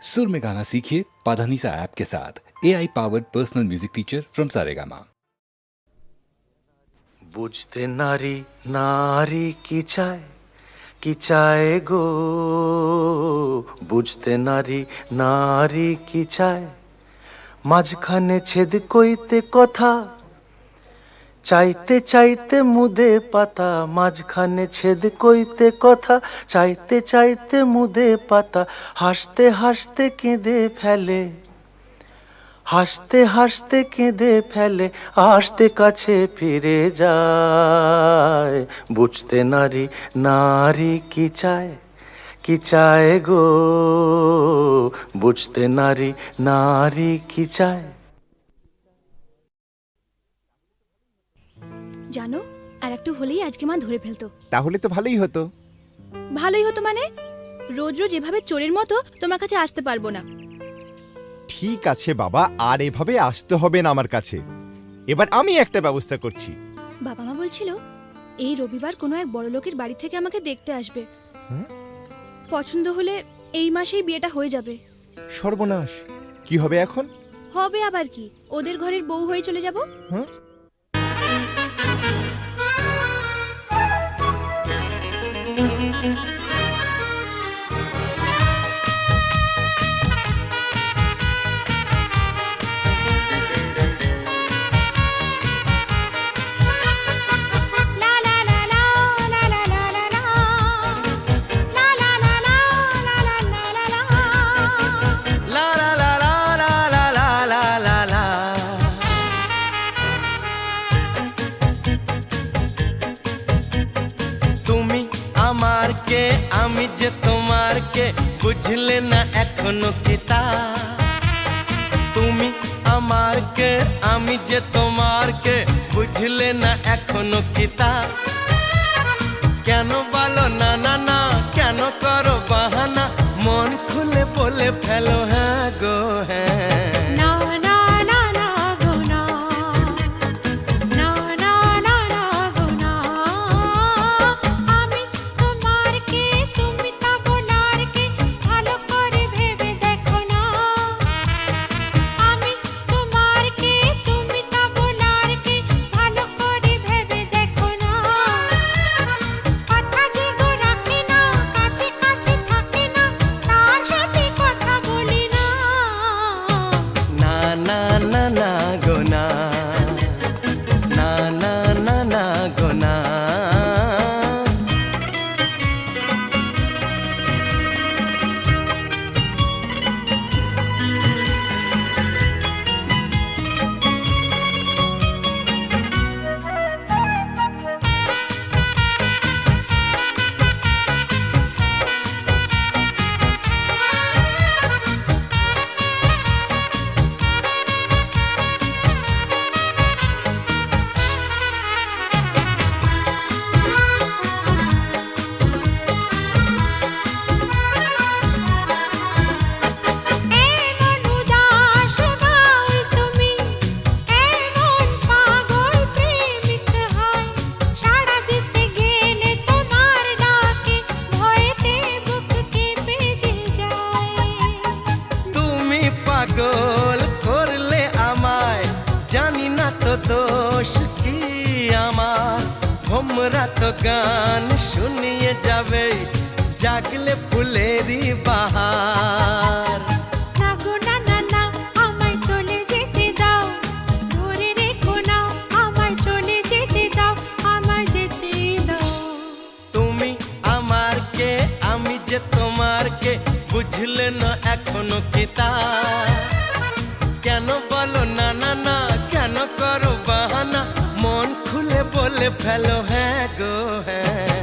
सुर में गाना सीखिए पाधानीसा ऐप के साथ। AI powered personal music teacher from Saregama. বুঝতে নারী নারী কি চায় গো, বুঝতে নারী নারী কি চায়, মাঝখানে ছেদ কইতে কথা, চাইতে চাইতে মুদে পাতা, মাঝখানে ছেদ কইতে কথা, চাইতে চাইতে মুদে পাতা, হাসতে হাসতে কেঁদে ফেলে, হাসতে হাসতে কেঁদে ফেলে, আসতে কাছে ফিরে যায়। বুঝতে নারী নারী কি চায় গো, বুঝতে নারী নারী কি চায়। জানো, আর একটু হলেই আজকে মা ধরে ফেলতো। তাহলে তো ভালোই হতো। ভালোই হতো মানে? রোজ রোজ এভাবে চোরের মতো তোমার কাছে আসতে পারবো না। ঠিক আছে বাবা, আর এভাবে আসতে হবে না আমার কাছে। এবার আমি একটা ব্যবস্থা করছি। বাবা মা বলছিল এই রবিবার কোনো এক বড় লোকের বাড়ি থেকে আমাকে দেখতে আসবে। পছন্দ হলে এই মাসেই বিয়েটা হয়ে যাবে। সর্বনাশ, কি হবে এখন? হবে আবার কি, ওদের ঘরের বউ হয়ে চলে যাব। আমি যে তোমার কে, বুঝলে না এখনো কিতা। তুমি আমার কে, আমি যে তোমার কে, বুঝলে না এখনো কিতা। কেন বলো না না না, কেন করো বাহানা, মন খুলে বলে ফেলো হ্যাঁ গো হ্যাঁ। পাগল করলে আমায়, জানি না তো দোষ কি আমার। ভোমরা তো গান শুনিয়ে যাবে, জাগলে ফুলেরই বাহার। তুমি আমার কে, আমি যে তোমার কে, বুঝলে না এখনো কিতা। কেন বলো না না না, কেন করো বাহানা, মন খুলে বলে ফেলো হ্যাঁ গো হ্যাঁ।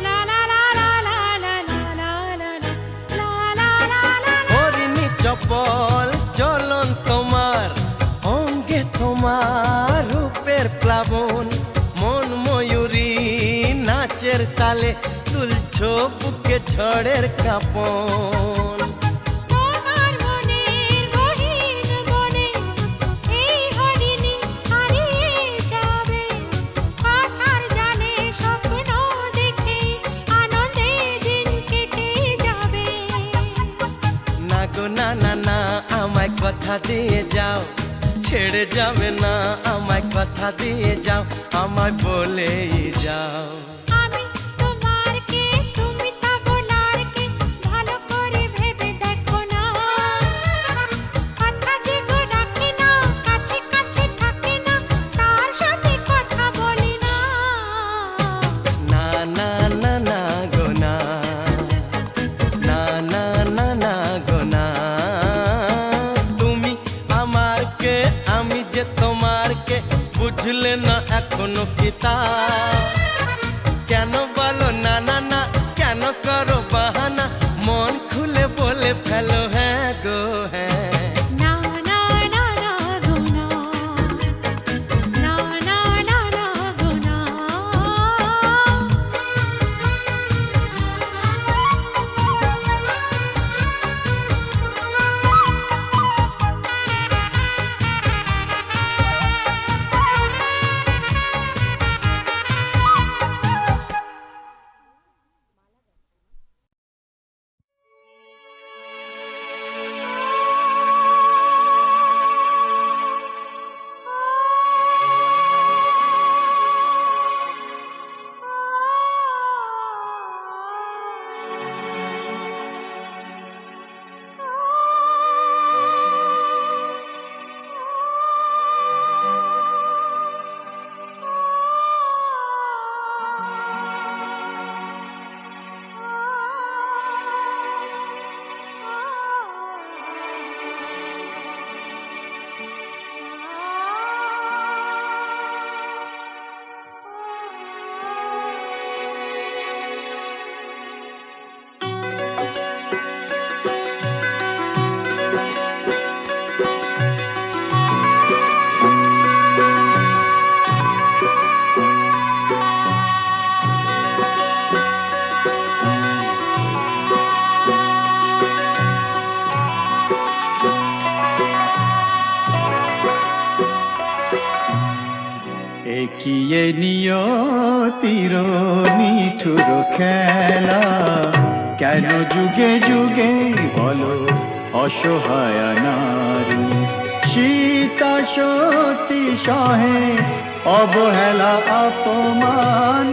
La la কেবল চলন তোমার, অঙ্গে তোমার রূপের প্লাবন, মন ময়ূরী নাচের তালে তুলছো বুকে ঝড়ের কাঁপন। তোমার মনের গহীন বনে এই হরিণী হারিয়ে যাবে, কথার জানে স্বপ্ন দেখে আনন্দে দিন কেটে যাবে। না গো না না না আমায় কথা দিয়ে যাও, ছেড়ে যাবে না আমায় কথা দিয়ে যাও, আমায় বলেই যাও। আমি তোমার কে, তুমি তা বলার কে, ভালো করে ভেবে দেখো না। কথা যে গো ডাকে না, কাছে কাছে থাকে না, তার সাথে কথা বলি না। না না না না গো না, না না না না গো না। তুমি আমার কে, আমি যে তোমার কে, বুঝলে না এখনো কি তা? কেন বলো না না না, কেন করো বাহানা, মন খুলে বলে ফেলো হ্যাঁ গো হ্যাঁ। না না না না গো না, না না না না গো না। একিয়ে নিয়তির নিঠুর খেলা, কেন যুগে যুগে বলো অসহায় নারী। সীতা সতী সহে অবহেলা অপমান,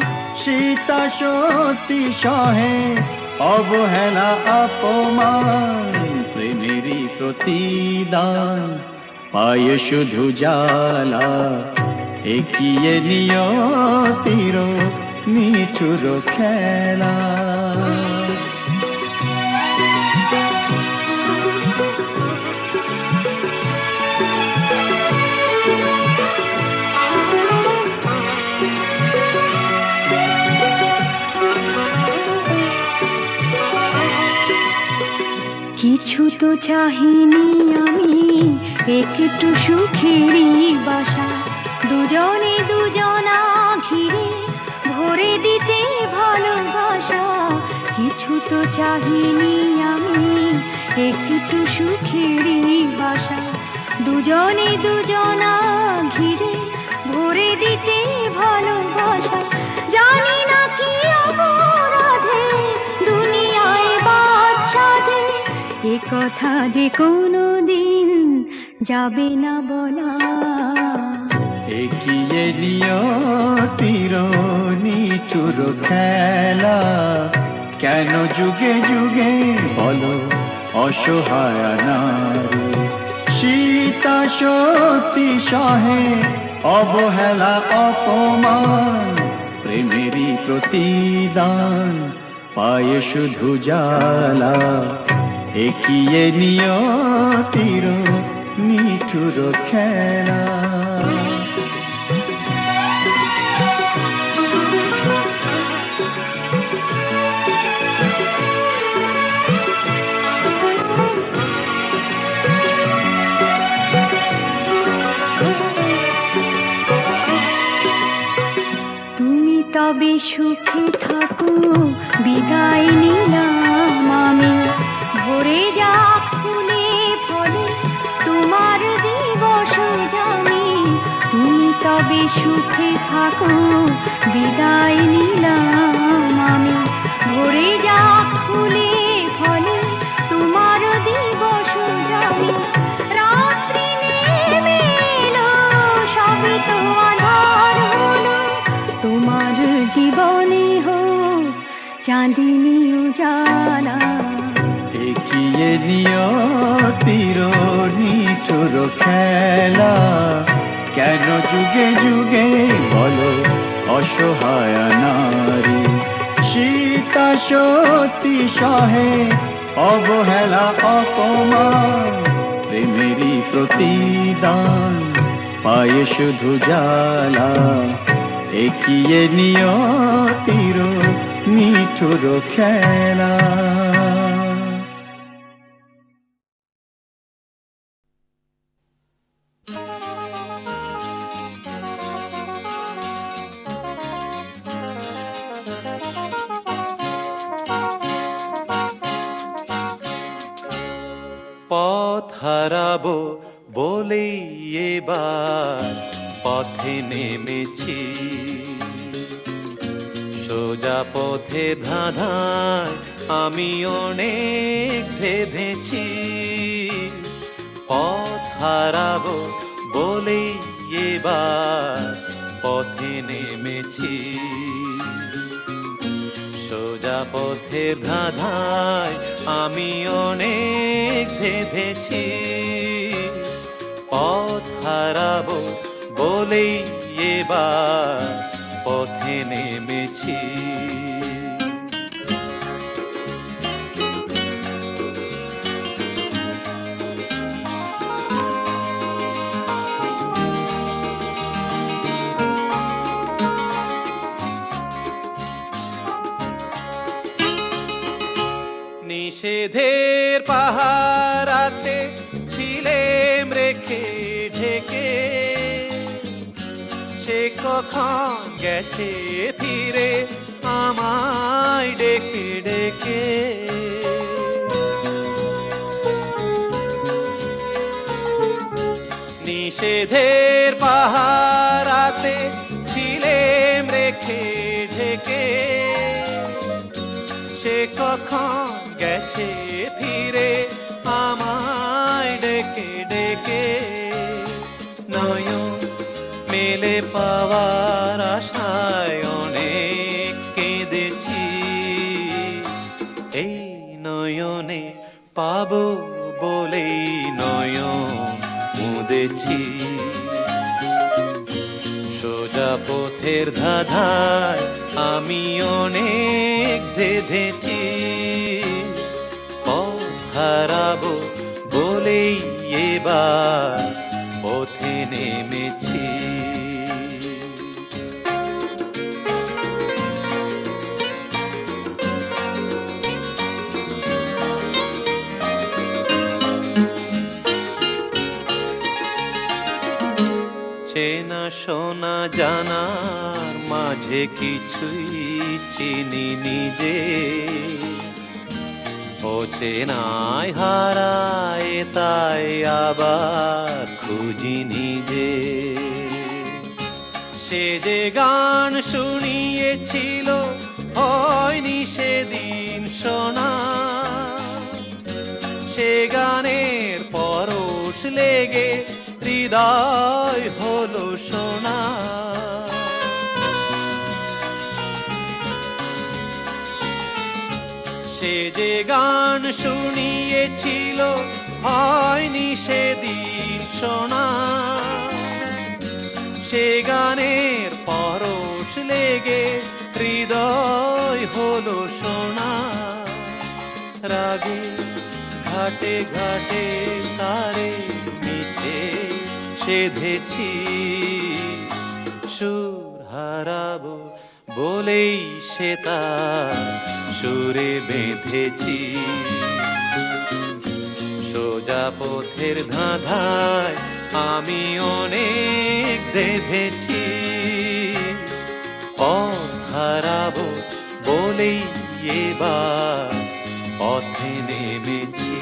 সীতা সতী সহে অবহেলা অপমান। প্রেমেরই প্রতিদান পায় শুধু জ্বালা, একিয়ে নিয়তির নিঠুর খেলা। কিছু তো চাহিনি আমি, একটু সুখেরই বাসা, দুজনে দুজনা ঘিরে ভরে দিতে ভালোবাসা। কিছু তো চাহিনি আমি, একটু সুখেরই বাসা, দুজনে দুজনা ঘিরে ভরে দিতে ভালোবাসা। জানি না কি অপরাধে দুনিয়ায় বাদ সাধে, এ কথা যে কোনো দিন যাবে না বলা। একিয়ে নিয়তির নিঠুর খেলা, কেন যুগে যুগে বলো অসহায় নারী। সীতা সতী সহে অবহেলা অপমান, প্রেমেরই প্রতিদান পায় শুধু জ্বালা। একিয়ে নিয়তির নিঠুর খেলা। সুখে থাকো বিদায় নিলাম আমি। ভরে যাক ফুলে ফলে তোমার দিবস জানি, তুমি তবে সুখে থাকো বিদায় নিলাম আমি। ভরে যাক ফুলে ফলে তোমার দিবস জানি, রাত্রি নেমে এলো সবে তো আধার হলো, তোমার জীবনে হোক চাঁদিনী উজালা। এগিয়ে নিয়তির নিঠুর খেলা, কেন যুগে যুগে বলো অসহায় নারী। সীতা সতী সহে অবহেলা অপমান, প্রেমেরই প্রতিদান পায়ে শুধু জ্বালা। এগিয়ে নিয়তির নিঠুর খেলা। পথ হারাবো বলেই এবার পথে নেমেছি, সোজা পথে ধাঁধায় আমি অনেক ভেবেছি। পথ হারাবো বলেই এবার পথে নেমেছি, সোজা পথের ধাঁধায় আমি অনেক ভেবেছি। পথ হারাবো বলেই এবার পথে নেমেছি। নিষেধের পাহারাতে ছিলেম রেখে ঢেকে, সে কখন গেছে ফিরে আমায় ডেকে ডেকে। নিষেধের পাহারাতে ছিলেম রেখে ঢেকে, সে কখন গেছে ফিরে আমায় ডেকে ডেকে। নয়ন মেলে পাওয়ার আশায় অনেক কেঁদেছি, এই নয়নে পাবো বলেই নয়ন মুদেছি। সোজা পথের ধাঁধায় আমি অনেক ধেঁধেছি, পথ হারাবো বলেই এবার পথে নেমেছি। চেনা শোনা জানার মাঝে কিছুই চিনি নিজে, ও চেনায় হারায় তাই আবার খুঁজি নিজে। সে যে গান শুনিয়েছিল হয়নি সেদিন শোনা, সে গানের পরশ লেগে হৃদয় হলো সোনা। সে যে গান শুনিয়েছিল হয়নি সেদিন শোনা, সে গানের পরশ লেগে হৃদয় হলো সোনা। রাগে ঘাটে ঘাটে তারে মিছে সেধেছি, সুর হারাবো বলেই সে তার সুরে বেঁধেছি। সোজা পথের ধাঁধায় আমি অনেক বেঁধেছি, পথ হারাবো বলেই এবার পথে নেমেছি।